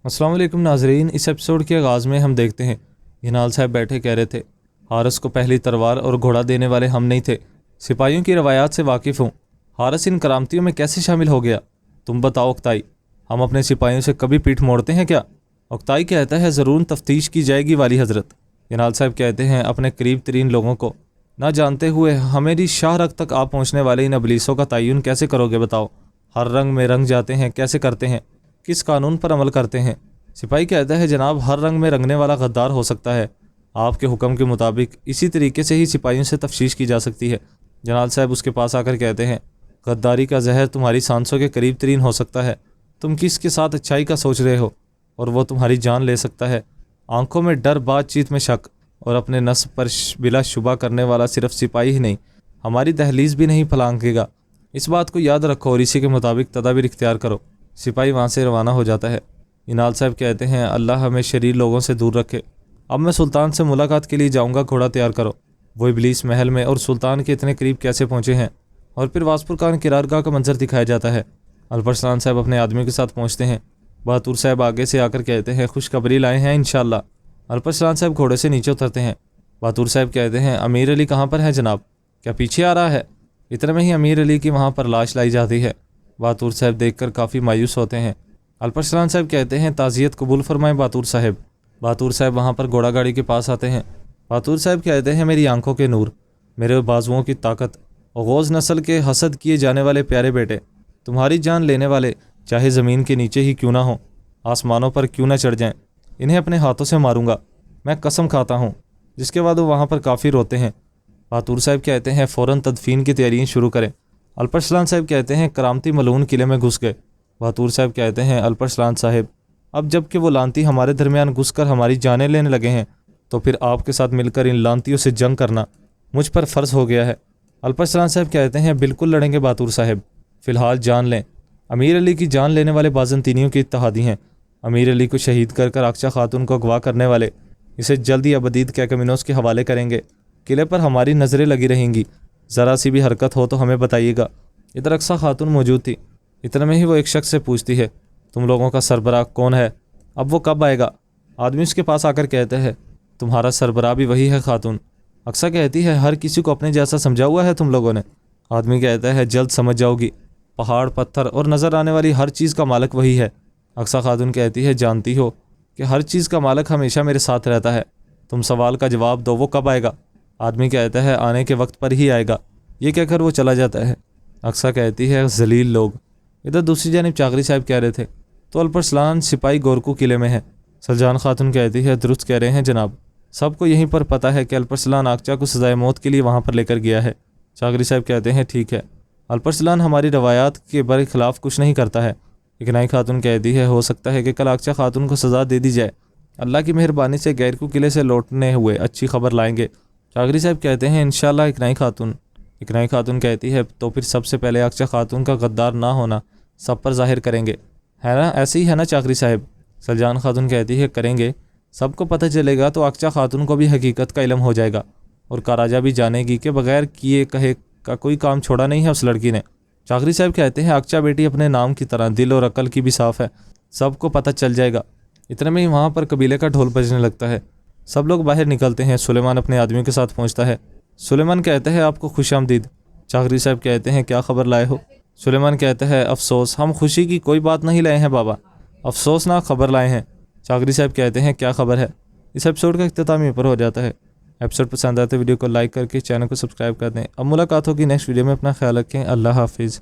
السلام علیکم ناظرین، اس ایپیسوڈ کے آغاز میں ہم دیکھتے ہیں گھنال صاحب بیٹھے کہہ رہے تھے حارث کو پہلی تلوار اور گھوڑا دینے والے ہم نہیں تھے، سپاہیوں کی روایات سے واقف ہوں، حارث ان کرامتیوں میں کیسے شامل ہو گیا؟ تم بتاؤ اکتائی، ہم اپنے سپاہیوں سے کبھی پیٹھ موڑتے ہیں کیا؟ اکتائی کہتا ہے ضرور تفتیش کی جائے گی والی حضرت۔ گھنال صاحب کہتے ہیں اپنے قریب ترین لوگوں کو نہ جانتے ہوئے ہمیری شاہ رگ تک آپ پہنچنے والے ان ابلیسوں کا تعین کیسے کرو گے؟ بتاؤ، ہر رنگ میں رنگ جاتے ہیں، کیسے کرتے ہیں، کس قانون پر عمل کرتے ہیں؟ سپاہی کہتا ہے جناب ہر رنگ میں رنگنے والا غدار ہو سکتا ہے، آپ کے حکم کے مطابق اسی طریقے سے ہی سپاہیوں سے تفتیش کی جا سکتی ہے۔ جناب صاحب اس کے پاس آ کر کہتے ہیں غداری کا زہر تمہاری سانسوں کے قریب ترین ہو سکتا ہے، تم کس کے ساتھ اچھائی کا سوچ رہے ہو اور وہ تمہاری جان لے سکتا ہے۔ آنکھوں میں ڈر، بات چیت میں شک اور اپنے نصب پر بلا شبہ کرنے والا صرف سپاہی ہی نہیں، ہماری دہلیز بھی نہیں پھلانگے گا۔ اس بات کو یاد رکھو اور اسی کے مطابق تدابیر اختیار کرو۔ سپاہی وہاں سے روانہ ہو جاتا ہے۔ گھنال صاحب کہتے ہیں اللہ ہمیں شریر لوگوں سے دور رکھے، اب میں سلطان سے ملاقات کے لیے جاؤں گا، گھوڑا تیار کرو۔ وہ ابلیس محل میں اور سلطان کے اتنے قریب کیسے پہنچے ہیں؟ اور پھر واسپور خان قرارگاہ کا منظر دکھایا جاتا ہے۔ الپرسلان صاحب اپنے آدمیوں کے ساتھ پہنچتے ہیں۔ بہادر صاحب آگے سے آ کر کہتے ہیں خوشخبری لائے ہیں انشاءاللہ۔ الپرسلان صاحب گھوڑے سے نیچے اترتے ہیں۔ بہادر صاحب کہتے ہیں امیر علی کہاں پر ہے جناب؟ کیا پیچھے آ رہا ہے؟ اتنے میں ہی امیر علی کی وہاں پر لاش لائی جاتی ہے۔ بہادر صاحب دیکھ کر کافی مایوس ہوتے ہیں۔ الپرسلان صاحب کہتے ہیں تعزیت قبول فرمائیں بہادر صاحب۔ بہادر صاحب وہاں پر گھوڑا گاڑی کے پاس آتے ہیں۔ بہادر صاحب کہتے ہیں میری آنکھوں کے نور، میرے بازوؤں کی طاقت، غوث نسل کے حسد کیے جانے والے پیارے بیٹے، تمہاری جان لینے والے چاہے زمین کے نیچے ہی کیوں نہ ہوں، آسمانوں پر کیوں نہ چڑھ جائیں، انہیں اپنے ہاتھوں سے ماروں گا، میں قسم کھاتا ہوں۔ جس کے بعد وہ وہاں پر کافی روتے ہیں۔ بہادر صاحب کہتے ہیں فوراً تدفین کی تیاریاں شروع کریں۔ الپرسلان صاحب کہتے ہیں کرامتی ملعون قلعے میں گھس گئے۔ بہادر صاحب کہتے ہیں الپرسلان صاحب اب جب کہ وہ لانتی ہمارے درمیان گھس کر ہماری جانیں لینے لگے ہیں تو پھر آپ کے ساتھ مل کر ان لانتیوں سے جنگ کرنا مجھ پر فرض ہو گیا ہے۔ الپرسلان صاحب کہتے ہیں بالکل لڑیں گے بہادر صاحب، فی الحال جان لیں، امیر علی کی جان لینے والے بازنطینیوں کی اتحادی ہیں، امیر علی کو شہید کر کر اقچا خاتون کو اغوا کرنے والے اسے جلدی ابدید کیکمینوس کے حوالے کریں گے۔ قلعے پر ہماری نظریں لگی رہیں گی، ذرا سی بھی حرکت ہو تو ہمیں بتائیے گا۔ ادھر اقصا خاتون موجود تھی۔ اتنے میں ہی وہ ایک شخص سے پوچھتی ہے تم لوگوں کا سربراہ کون ہے؟ اب وہ کب آئے گا؟ آدمی اس کے پاس آ کر کہتے ہیں تمہارا سربراہ بھی وہی ہے خاتون۔ اقصا کہتی ہے ہر کسی کو اپنے جیسا سمجھا ہوا ہے تم لوگوں نے؟ آدمی کہتا ہے جلد سمجھ جاؤ گی، پہاڑ، پتھر اور نظر آنے والی ہر چیز کا مالک وہی ہے۔ اقصا خاتون کہتی ہے جانتی ہو کہ ہر چیز کا مالک ہمیشہ میرے ساتھ رہتا ہے، تم سوال کا جواب دو وہ کب آئے گا؟ آدمی کہتا ہے آنے کے وقت پر ہی آئے گا۔ یہ کہہ کر وہ چلا جاتا ہے۔ اقصا کہتی ہے ذلیل لوگ۔ ادھر دوسری جانب چاغری صاحب کہہ رہے تھے تو الپرسلان سپاہی گورکو قلعے میں ہے۔ سلجان خاتون کہتی ہے درست کہہ رہے ہیں جناب، سب کو یہیں پر پتہ ہے کہ الپرسلان اقچا کو سزائے موت کے لیے وہاں پر لے کر گیا ہے۔ چاغری صاحب کہتے ہیں ٹھیک ہے، الپرسلان ہماری روایات کے برخلاف کچھ نہیں کرتا ہے۔ اکنائی خاتون کہتی ہے ہو سکتا ہے کہ کل اقچا خاتون کو سزا دے دی جائے، اللہ کی مہربانی سے گیرکو قلعے سے لوٹنے ہوئے اچھی خبر لائیں گے۔ چاغری صاحب کہتے ہیں انشاءاللہ اکنائی خاتون۔ اکنائی خاتون کہتی ہے تو پھر سب سے پہلے اقچا خاتون کا غدار نہ ہونا سب پر ظاہر کریں گے، ہے نا؟ ایسے ہی ہے نا چاغری صاحب؟ سلجان خاتون کہتی ہے کریں گے، سب کو پتہ چلے گا تو اقچا خاتون کو بھی حقیقت کا علم ہو جائے گا اور کاراجا بھی جانے گی کہ بغیر کیے کہے کا کوئی کام چھوڑا نہیں ہے اس لڑکی نے۔ چاغری صاحب کہتے ہیں اقچا بیٹی اپنے نام کی طرح دل اور عقل کی بھی صاف ہے، سب کو پتہ چل جائے گا۔ اتنے میں ہی وہاں پر قبیلے کا ڈھول بجنے لگتا ہے، سب لوگ باہر نکلتے ہیں۔ سلیمان اپنے آدمیوں کے ساتھ پہنچتا ہے۔ سلیمان کہتے ہیں آپ کو خوش آمدید۔ چاغری صاحب کہتے ہیں کیا خبر لائے ہو؟ سلیمان کہتا ہے افسوس، ہم خوشی کی کوئی بات نہیں لائے ہیں بابا، افسوسناک خبر لائے ہیں۔ چاغری صاحب کہتے ہیں کیا خبر ہے؟ اس ایپیسوڈ کا اختتام یہیں پر ہو جاتا ہے۔ ایپیسوڈ پسند آئے تو ویڈیو کو لائک کر کے چینل کو سبسکرائب کر دیں۔ اب ملاقات ہوگی نیکسٹ ویڈیو میں، اپنا خیال رکھیں، اللہ حافظ۔